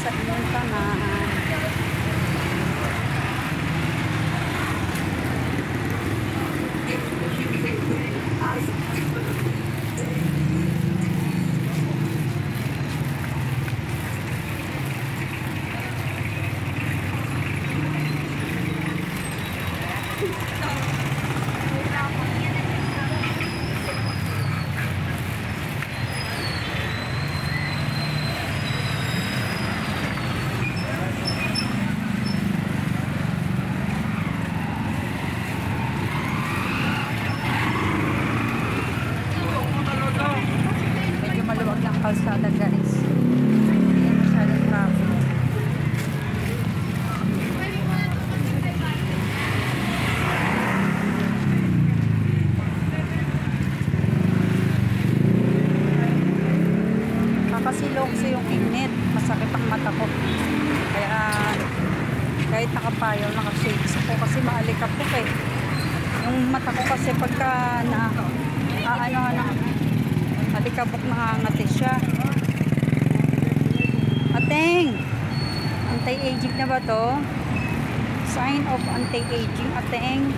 sa inyong tanan. Kalsada guys, hindi masyadong traffic. Kakasilok sa yung init, masakit ang mata ko, kaya kahit nakapayaw, nakashades ako kasi maalikapok eh. Yung mata ko kasi pagka alikabok, nakangati siya. Ateng! Anti-aging na ba to? Sign of anti-aging. Ateng!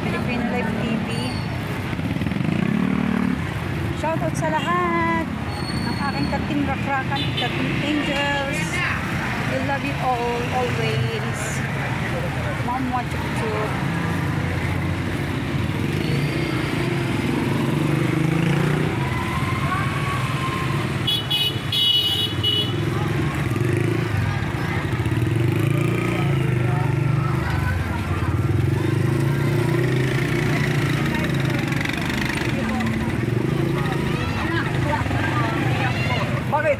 Filipino Live TV. Shoutout sa lahat ng aking ka-team rakrakan, ka-team angels. We love you all, always. Mom, watch YouTube. Bakit?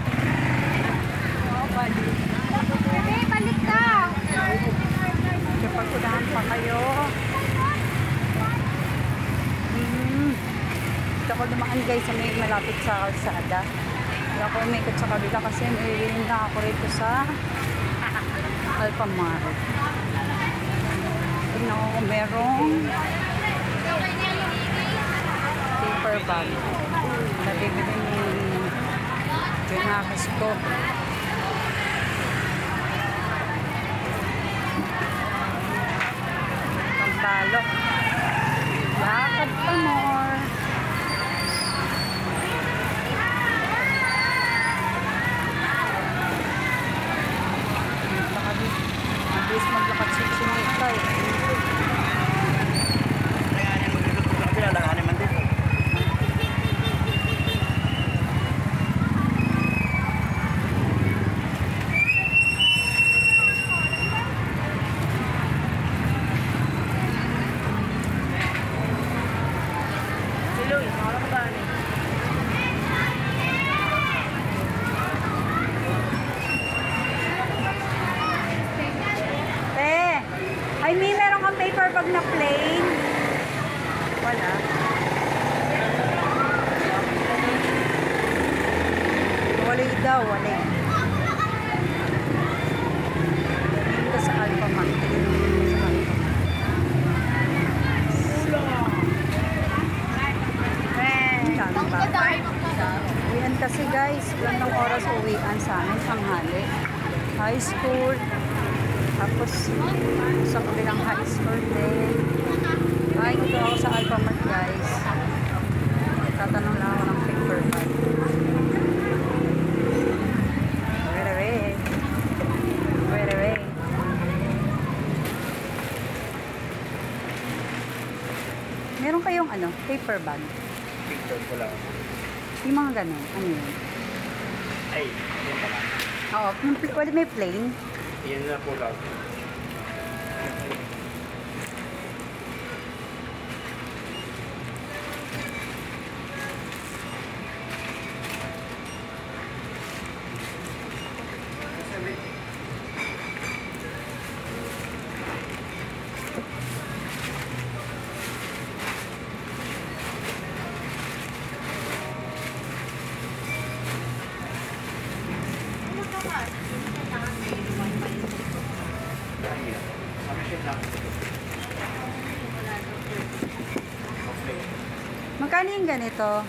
Balik ka! Kapag unahan pa kayo. Dito ako dumaan guys sa may malapit sa kalsada. Hindi ako umikot sa kabila kasi may na ako rito sa Alpamar. Tignan ko kung merong paper bag. Nabibili ni Junakis ko. Pagtalo. Lakad pa more. Mabilis maglakad sa sinita eh. Ay, may meron kang paper bag na plain? Wala. Wala daw, wala. Dito sa Alpamar. Uwian kasi guys, gandang oras uwian sa amin, tanghali. High school. Tapos sa kabilang high school din. Ay, dito ako sa Alpamart guys. Tatanong lang ako ng paper bag. Wait. Meron kayong ano, paper bag? Picture ko lang. Yung mga ganun, ano yun? Ay, yun pala. Oo, pwede may plain. Yan na po lang. Magkano yung ganito?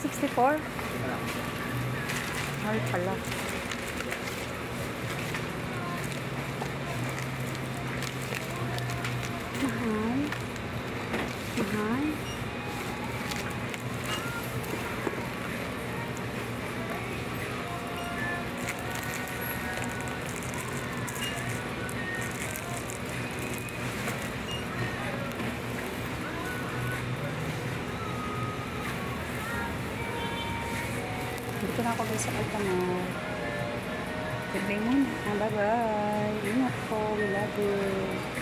64? Mahal pala. Mahal. Mahal. Dito na ako guys sa Altamar. Goodbye muna. Bye-bye. Ingat po. We love you.